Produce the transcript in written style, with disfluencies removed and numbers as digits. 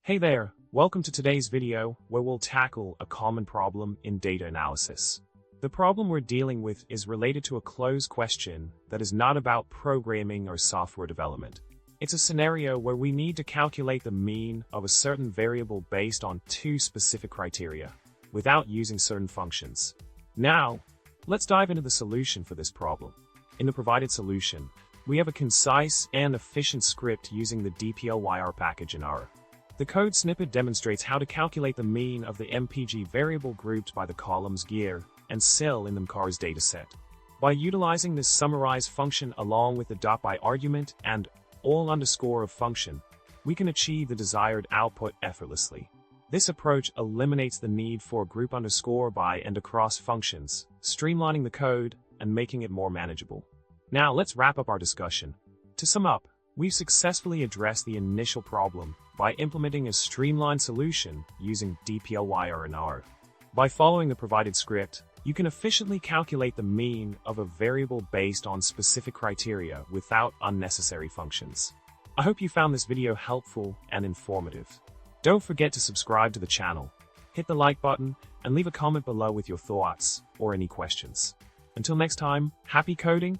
Hey there, welcome to today's video where we'll tackle a common problem in data analysis. The problem we're dealing with is related to a closed question that is not about programming or software development. It's a scenario where we need to calculate the mean of a certain variable based on two specific criteria, without using certain functions. Now, let's dive into the solution for this problem. In the provided solution, we have a concise and efficient script using the dplyr package in R. The code snippet demonstrates how to calculate the mean of the MPG variable grouped by the columns year and cell in the MCARS dataset. By utilizing this summarize function along with the .by argument and all underscore of function, we can achieve the desired output effortlessly. This approach eliminates the need for group underscore by and across functions, streamlining the code and making it more manageable. Now let's wrap up our discussion. To sum up, we've successfully addressed the initial problem by implementing a streamlined solution using dplyr in R. By following the provided script, you can efficiently calculate the mean of a variable based on specific criteria without unnecessary functions. I hope you found this video helpful and informative. Don't forget to subscribe to the channel, hit the like button, and leave a comment below with your thoughts or any questions. Until next time, happy coding